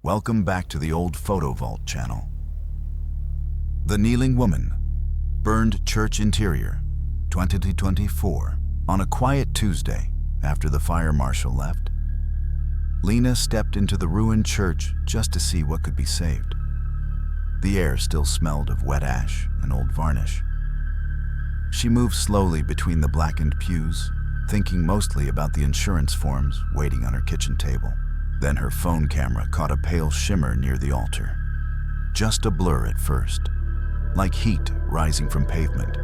Welcome back to the Old Photo Vault channel. The Kneeling Woman, Burned Church Interior, 2024. On a quiet Tuesday, after the fire marshal left, Lena stepped into the ruined church just to see what could be saved. The air still smelled of wet ash and old varnish. She moved slowly between the blackened pews, thinking mostly about the insurance forms waiting on her kitchen table. Then her phone camera caught a pale shimmer near the altar. Just a blur at first, like heat rising from pavement.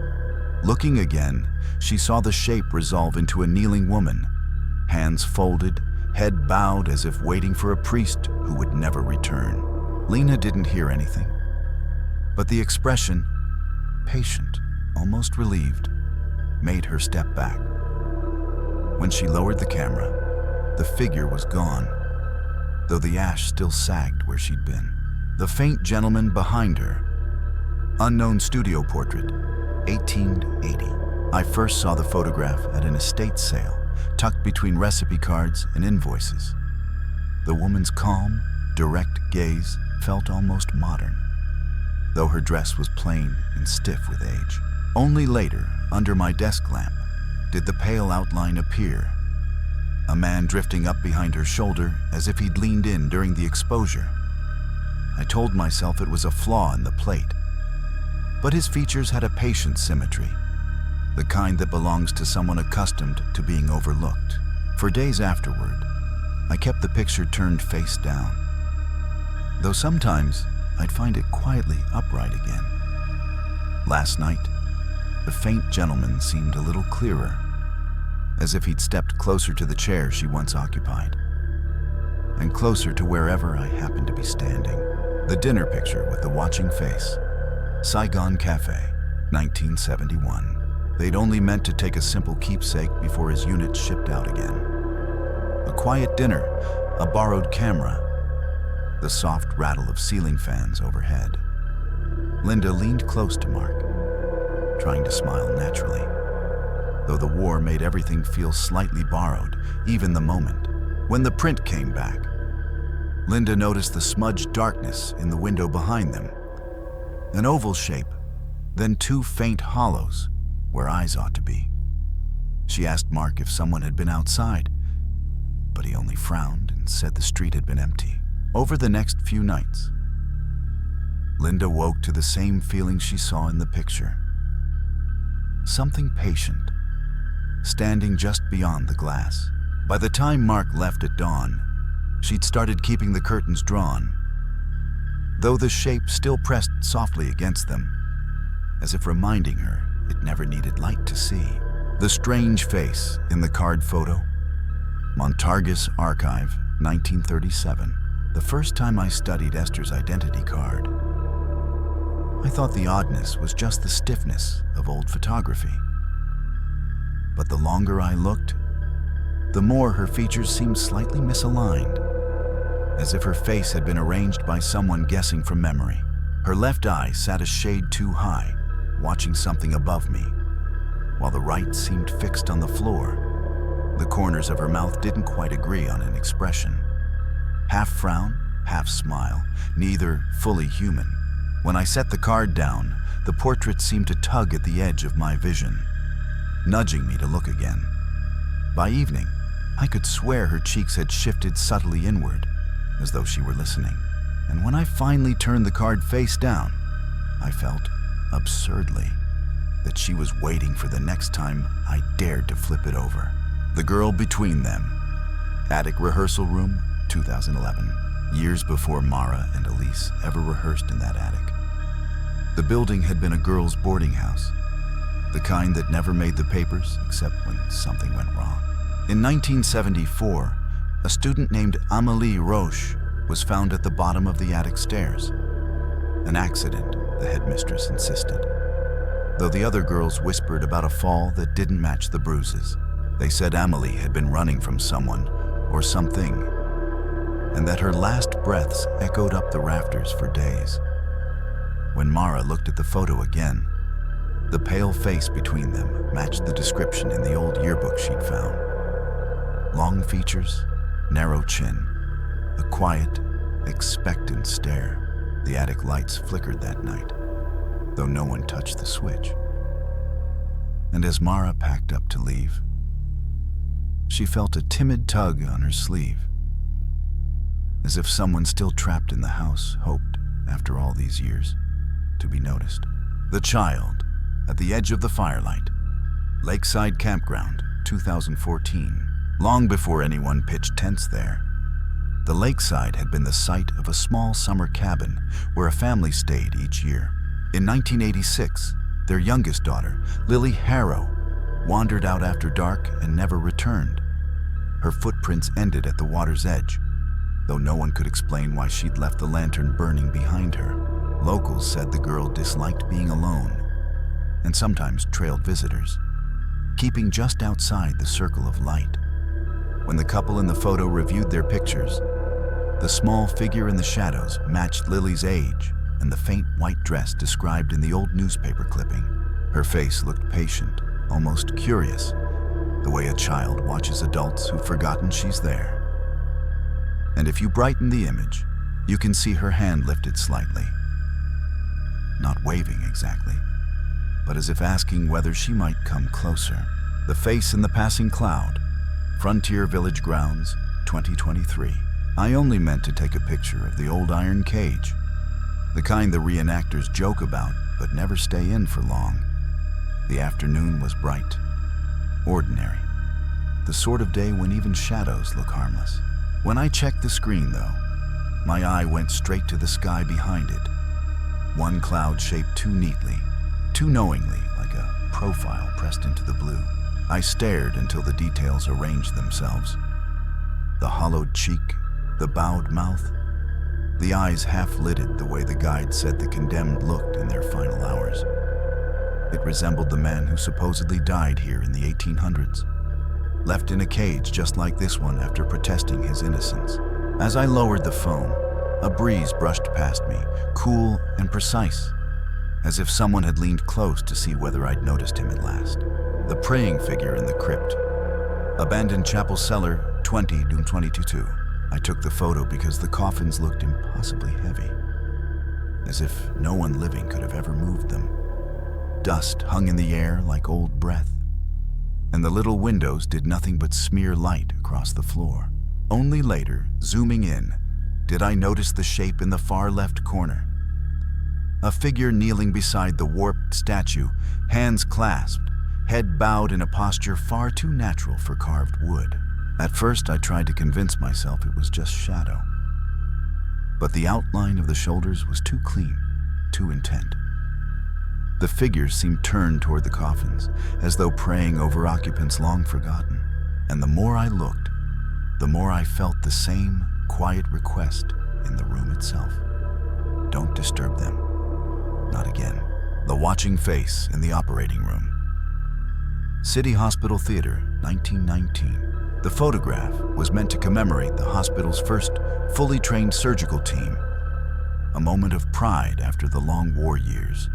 Looking again, she saw the shape resolve into a kneeling woman, hands folded, head bowed as if waiting for a priest who would never return. Lena didn't hear anything, but the expression, patient, almost relieved, made her step back. When she lowered the camera, the figure was gone, though the ash still sagged where she'd been. The faint gentleman behind her. Unknown studio portrait, 1880. I first saw the photograph at an estate sale, tucked between recipe cards and invoices. The woman's calm, direct gaze felt almost modern, though her dress was plain and stiff with age. Only later, under my desk lamp, did the pale outline appear. A man drifting up behind her shoulder as if he'd leaned in during the exposure. I told myself it was a flaw in the plate, but his features had a patient symmetry, the kind that belongs to someone accustomed to being overlooked. For days afterward, I kept the picture turned face down, though sometimes I'd find it quietly upright again. Last night, the faint gentleman seemed a little clearer, as if he'd stepped closer to the chair she once occupied, and closer to wherever I happened to be standing. The dinner picture with the watching face. Saigon Cafe, 1971. They'd only meant to take a simple keepsake before his unit shipped out again. A quiet dinner, a borrowed camera, the soft rattle of ceiling fans overhead. Linda leaned close to Mark, trying to smile naturally, though the war made everything feel slightly borrowed, even the moment. When the print came back, Linda noticed the smudged darkness in the window behind them. An oval shape, then two faint hollows where eyes ought to be. She asked Mark if someone had been outside, but he only frowned and said the street had been empty. Over the next few nights, Linda woke to the same feeling she saw in the picture. Something patient, standing just beyond the glass. By the time Mark left at dawn, she'd started keeping the curtains drawn, though the shape still pressed softly against them, as if reminding her it never needed light to see. The strange face in the card photo. Montargis Archive, 1937. The first time I studied Esther's identity card, I thought the oddness was just the stiffness of old photography. But the longer I looked, the more her features seemed slightly misaligned, as if her face had been arranged by someone guessing from memory. Her left eye sat a shade too high, watching something above me, while the right seemed fixed on the floor. The corners of her mouth didn't quite agree on an expression. Half frown, half smile, neither fully human. When I set the card down, the portrait seemed to tug at the edge of my vision, nudging me to look again. By evening, I could swear her cheeks had shifted subtly inward, as though she were listening. And when I finally turned the card face down, I felt, absurdly, that she was waiting for the next time I dared to flip it over. The Girl Between Them. Attic rehearsal room, 2011. Years before Mara and Elise ever rehearsed in that attic. The building had been a girls' boarding house, the kind that never made the papers except when something went wrong. In 1974, a student named Amélie Roche was found at the bottom of the attic stairs. An accident, the headmistress insisted, though the other girls whispered about a fall that didn't match the bruises. They said Amélie had been running from someone or something, and that her last breaths echoed up the rafters for days. When Mara looked at the photo again, the pale face between them matched the description in the old yearbook she'd found. Long features, narrow chin, a quiet, expectant stare. The attic lights flickered that night, though no one touched the switch. And as Mara packed up to leave, she felt a timid tug on her sleeve, as if someone still trapped in the house hoped, after all these years, to be noticed. The child, at the edge of the firelight. Lakeside Campground, 2014. Long before anyone pitched tents there, the lakeside had been the site of a small summer cabin where a family stayed each year. In 1986, their youngest daughter, Lily Harrow, wandered out after dark and never returned. Her footprints ended at the water's edge, though no one could explain why she'd left the lantern burning behind her. Locals said the girl disliked being alone and sometimes trailed visitors, keeping just outside the circle of light. When the couple in the photo reviewed their pictures, the small figure in the shadows matched Lily's age and the faint white dress described in the old newspaper clipping. Her face looked patient, almost curious, the way a child watches adults who've forgotten she's there. And if you brighten the image, you can see her hand lifted slightly. Not waving exactly, but as if asking whether she might come closer. The face in the passing cloud. Frontier Village Grounds, 2023. I only meant to take a picture of the old iron cage, the kind the reenactors joke about but never stay in for long. The afternoon was bright, ordinary, the sort of day when even shadows look harmless. When I checked the screen, though, my eye went straight to the sky behind it. One cloud shaped too neatly, too knowingly, like a profile pressed into the blue. I stared until the details arranged themselves. The hollowed cheek, the bowed mouth, the eyes half-lidded the way the guide said the condemned looked in their final hours. It resembled the man who supposedly died here in the 1800s, left in a cage just like this one after protesting his innocence. As I lowered the phone, a breeze brushed past me, cool and precise, as if someone had leaned close to see whether I'd noticed him at last. The praying figure in the crypt. Abandoned chapel cellar, 2022. I took the photo because the coffins looked impossibly heavy, as if no one living could have ever moved them. Dust hung in the air like old breath, and the little windows did nothing but smear light across the floor. Only later, zooming in, did I notice the shape in the far left corner. A figure kneeling beside the warped statue, hands clasped, head bowed in a posture far too natural for carved wood. At first, I tried to convince myself it was just shadow, but the outline of the shoulders was too clean, too intent. The figure seemed turned toward the coffins, as though praying over occupants long forgotten. And the more I looked, the more I felt the same quiet request in the room itself. Don't disturb them. Not again. The watching face in the operating room. City Hospital Theater, 1919. The photograph was meant to commemorate the hospital's first fully trained surgical team, a moment of pride after the long war years.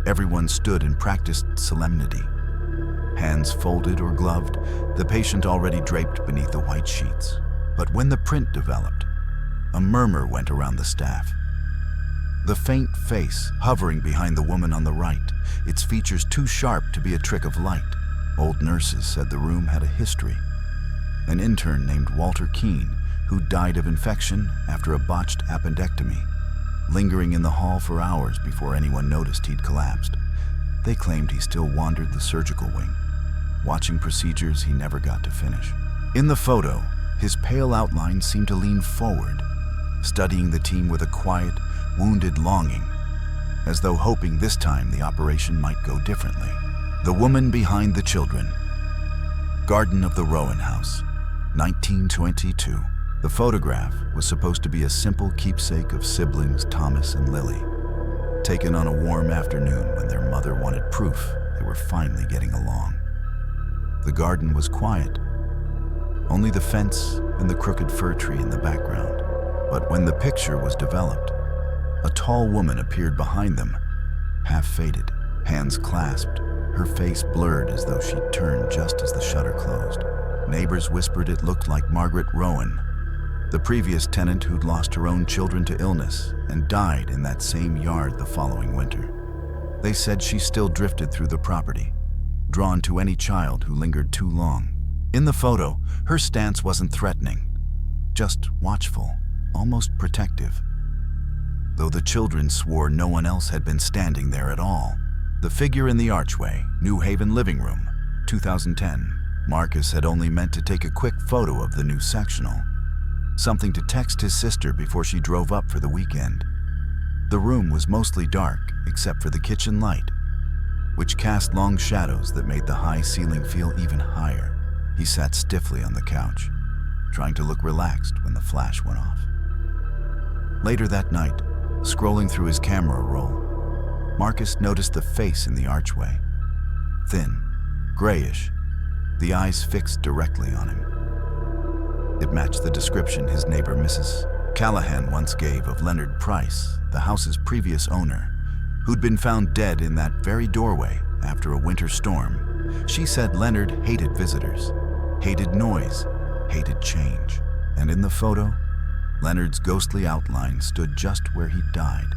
Everyone stood in practiced solemnity, hands folded or gloved, the patient already draped beneath the white sheets. But when the print developed, a murmur went around the staff. The faint face hovering behind the woman on the right, its features too sharp to be a trick of light. Old nurses said the room had a history. An intern named Walter Keene, who died of infection after a botched appendectomy, lingering in the hall for hours before anyone noticed he'd collapsed. They claimed he still wandered the surgical wing, watching procedures he never got to finish. In the photo, his pale outline seemed to lean forward, studying the team with a quiet, wounded longing, as though hoping this time the operation might go differently. The woman behind the children. Garden of the Rowan House, 1922. The photograph was supposed to be a simple keepsake of siblings Thomas and Lily, taken on a warm afternoon when their mother wanted proof they were finally getting along. The garden was quiet, only the fence and the crooked fir tree in the background. But when the picture was developed, a tall woman appeared behind them, half faded, hands clasped, her face blurred as though she'd turned just as the shutter closed. Neighbors whispered it looked like Margaret Rowan, the previous tenant who'd lost her own children to illness and died in that same yard the following winter. They said she still drifted through the property, drawn to any child who lingered too long. In the photo, her stance wasn't threatening, just watchful, almost protective. Though the children swore no one else had been standing there at all. The figure in the archway, New Haven living room, 2010. Marcus had only meant to take a quick photo of the new sectional, something to text his sister before she drove up for the weekend. The room was mostly dark except for the kitchen light, which cast long shadows that made the high ceiling feel even higher. He sat stiffly on the couch, trying to look relaxed when the flash went off. Later that night, scrolling through his camera roll, Marcus noticed the face in the archway. Thin, grayish, the eyes fixed directly on him. It matched the description his neighbor Mrs. Callahan once gave of Leonard Price, the house's previous owner, who'd been found dead in that very doorway after a winter storm. She said Leonard hated visitors, hated noise, hated change. And in the photo, Leonard's ghostly outline stood just where he'd died,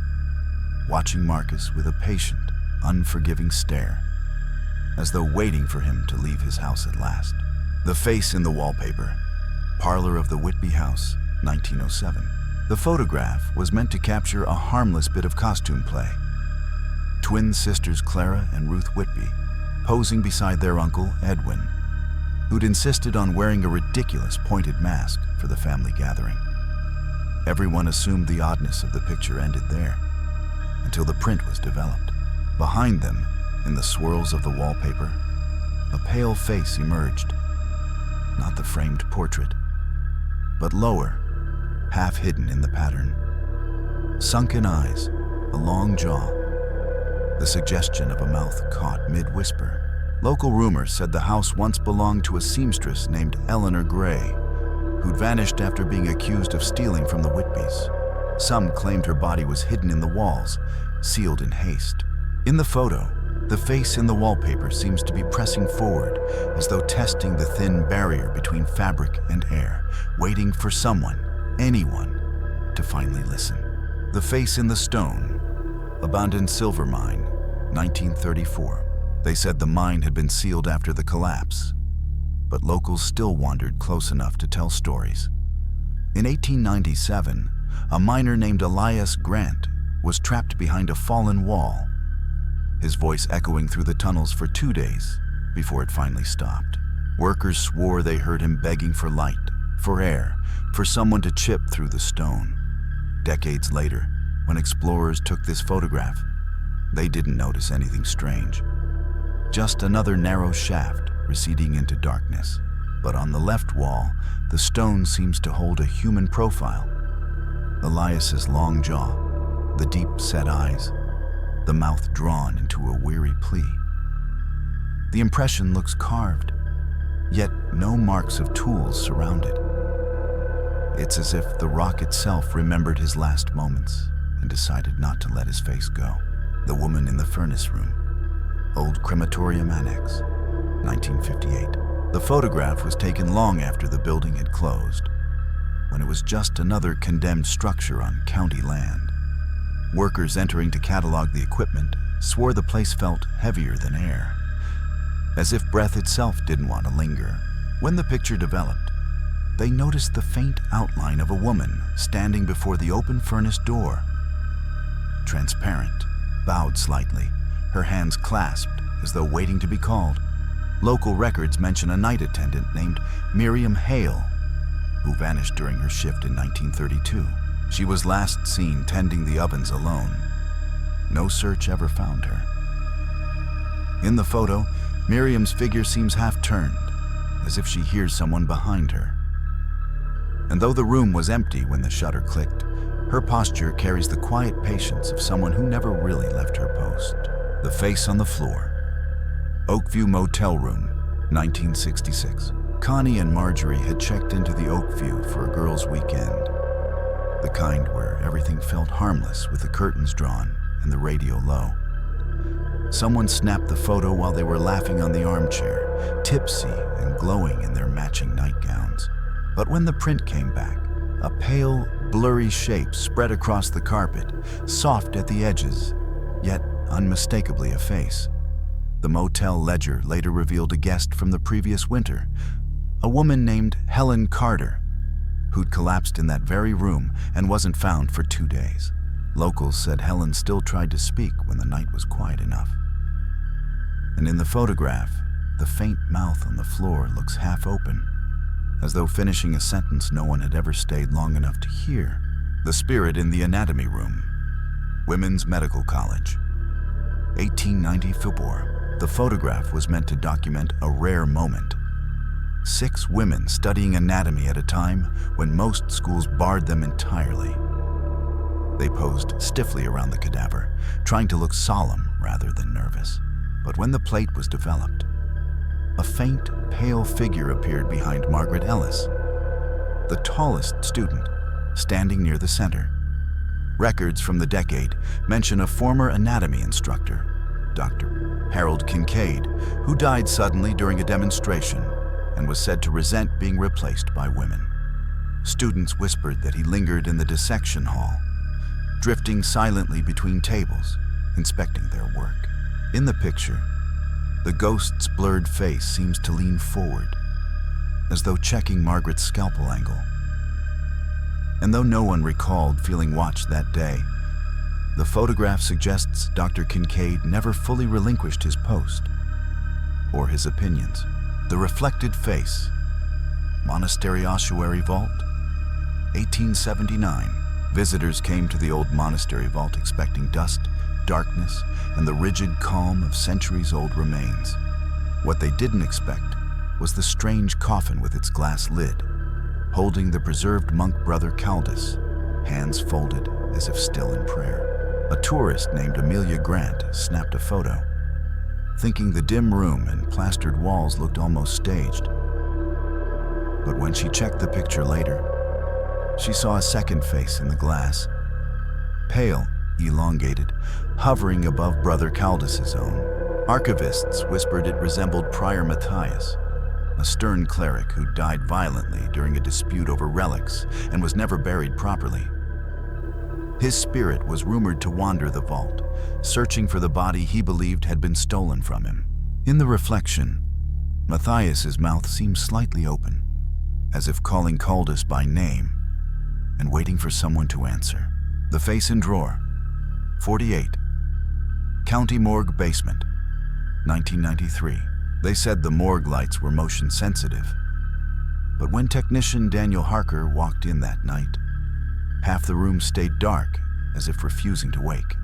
watching Marcus with a patient, unforgiving stare, as though waiting for him to leave his house at last. The face in the wallpaper, parlor of the Whitby house, 1907. The photograph was meant to capture a harmless bit of costume play. Twin sisters Clara and Ruth Whitby, posing beside their uncle, Edwin, who'd insisted on wearing a ridiculous pointed mask for the family gathering. Everyone assumed the oddness of the picture ended there, until the print was developed. Behind them, in the swirls of the wallpaper, a pale face emerged. Not the framed portrait, but lower, half hidden in the pattern. Sunken eyes, a long jaw, the suggestion of a mouth caught mid-whisper. Local rumors said the house once belonged to a seamstress named Eleanor Gray, who'd vanished after being accused of stealing from the Whitbys. Some claimed her body was hidden in the walls, sealed in haste. In the photo, the face in the wallpaper seems to be pressing forward, as though testing the thin barrier between fabric and air, waiting for someone, anyone, to finally listen. The face in the stone, abandoned silver mine, 1934. They said the mine had been sealed after the collapse, but locals still wandered close enough to tell stories. In 1897, a miner named Elias Grant was trapped behind a fallen wall, his voice echoing through the tunnels for 2 days before it finally stopped. Workers swore they heard him begging for light, for air, for someone to chip through the stone. Decades later, when explorers took this photograph, they didn't notice anything strange. Just another narrow shaft receding into darkness. But on the left wall, the stone seems to hold a human profile. Elias's long jaw, the deep-set eyes, the mouth drawn into a weary plea. The impression looks carved, yet no marks of tools surround it. It's as if the rock itself remembered his last moments and decided not to let his face go. The woman in the furnace room, old crematorium annex, 1958. The photograph was taken long after the building had closed, when it was just another condemned structure on county land. Workers entering to catalog the equipment swore the place felt heavier than air, as if breath itself didn't want to linger. When the picture developed, they noticed the faint outline of a woman standing before the open furnace door. Transparent, bowed slightly, her hands clasped as though waiting to be called. Local records mention a night attendant named Miriam Hale, who vanished during her shift in 1932. She was last seen tending the ovens alone. No search ever found her. In the photo, Miriam's figure seems half-turned, as if she hears someone behind her. And though the room was empty when the shutter clicked, her posture carries the quiet patience of someone who never really left her post. The face on the floor. Oakview Motel Room, 1966. Connie and Marjorie had checked into the Oakview for a girls' weekend. The kind where everything felt harmless with the curtains drawn and the radio low. Someone snapped the photo while they were laughing on the armchair, tipsy and glowing in their matching nightgowns. But when the print came back, A pale, blurry shape spread across the carpet, soft at the edges, yet unmistakably a face. The motel ledger later revealed a guest from the previous winter, a woman named Helen Carter, who'd collapsed in that very room and wasn't found for 2 days. Locals said Helen still tried to speak when the night was quiet enough. And in the photograph, the faint mouth on the floor looks half open, as though finishing a sentence no one had ever stayed long enough to hear. The spirit in the anatomy room. Women's Medical College. 1890 February. The photograph was meant to document a rare moment. 6 women studying anatomy at a time when most schools barred them entirely. They posed stiffly around the cadaver, trying to look solemn rather than nervous. But when the plate was developed, a faint, pale figure appeared behind Margaret Ellis, the tallest student, standing near the center. Records from the decade mention a former anatomy instructor, Dr. Harold Kincaid, who died suddenly during a demonstration and was said to resent being replaced by women. Students whispered that he lingered in the dissection hall, drifting silently between tables, inspecting their work. In the picture, the ghost's blurred face seems to lean forward, as though checking Margaret's scalpel angle. And though no one recalled feeling watched that day, the photograph suggests Dr. Kincaid never fully relinquished his post or his opinions. The reflected face. Monastery Ossuary Vault. 1879. Visitors came to the old monastery vault expecting dust, darkness, and the rigid calm of centuries-old remains. What they didn't expect was the strange coffin with its glass lid, holding the preserved monk brother Caldus, hands folded as if still in prayer. A tourist named Amelia Grant snapped a photo, thinking the dim room and plastered walls looked almost staged. But when she checked the picture later, she saw a second face in the glass, pale, elongated, hovering above Brother Caldus's own. Archivists whispered it resembled Prior Matthias, a stern cleric who died violently during a dispute over relics and was never buried properly. His spirit was rumored to wander the vault, searching for the body he believed had been stolen from him. In the reflection, Matthias's mouth seemed slightly open, as if calling Caldus by name and waiting for someone to answer. The face in drawer. 48. County Morgue Basement. 1993. They said the morgue lights were motion sensitive. But when technician Daniel Harker walked in that night, half the room stayed dark, as if refusing to wake.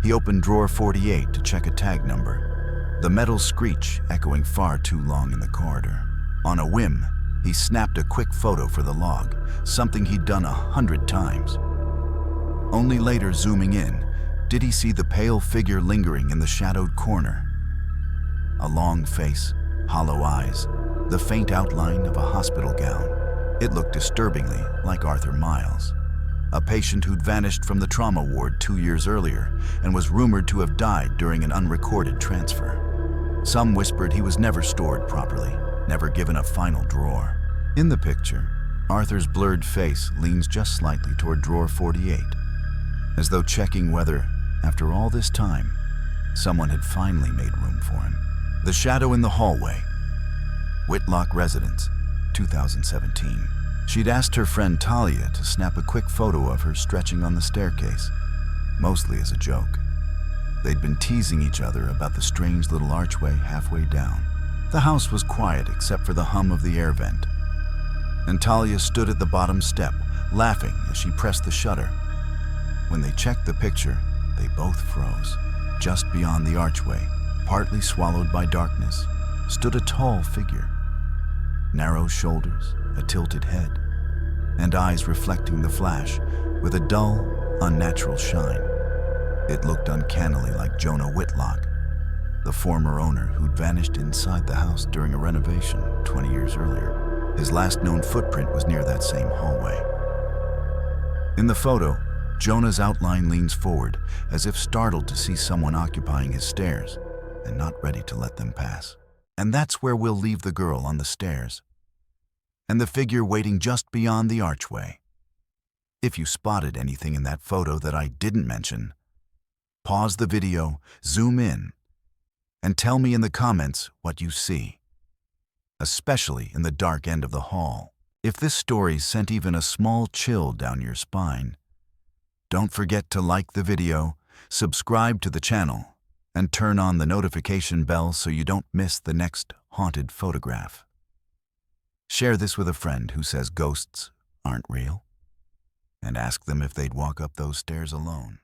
He opened drawer 48 to check a tag number, the metal screech echoing far too long in the corridor. On a whim, he snapped a quick photo for the log, something he'd done 100 times. Only later, zooming in, did he see the pale figure lingering in the shadowed corner. A long face, hollow eyes, the faint outline of a hospital gown. It looked disturbingly like Arthur Miles, a patient who'd vanished from the trauma ward 2 years earlier and was rumored to have died during an unrecorded transfer. Some whispered he was never stored properly, never given a final drawer. In the picture, Arthur's blurred face leans just slightly toward drawer 48, as though checking whether, after all this time, someone had finally made room for him. The shadow in the hallway. Whitlock Residence, 2017. She'd asked her friend Talia to snap a quick photo of her stretching on the staircase, mostly as a joke. They'd been teasing each other about the strange little archway halfway down. The house was quiet except for the hum of the air vent, and Talia stood at the bottom step, laughing as she pressed the shutter. When they checked the picture, they both froze. Just beyond the archway, partly swallowed by darkness, stood a tall figure. Narrow shoulders, a tilted head, and eyes reflecting the flash with a dull, unnatural shine. It looked uncannily like Jonah Whitlock, the former owner who'd vanished inside the house during a renovation 20 years earlier. His last known footprint was near that same hallway. In the photo, Jonah's outline leans forward, as if startled to see someone occupying his stairs and not ready to let them pass. And that's where we'll leave the girl on the stairs, and the figure waiting just beyond the archway. If you spotted anything in that photo that I didn't mention, pause the video, zoom in, and tell me in the comments what you see, especially in the dark end of the hall. If this story sent even a small chill down your spine, don't forget to like the video, subscribe to the channel, and turn on the notification bell so you don't miss the next haunted photograph. Share this with a friend who says ghosts aren't real, and ask them if they'd walk up those stairs alone.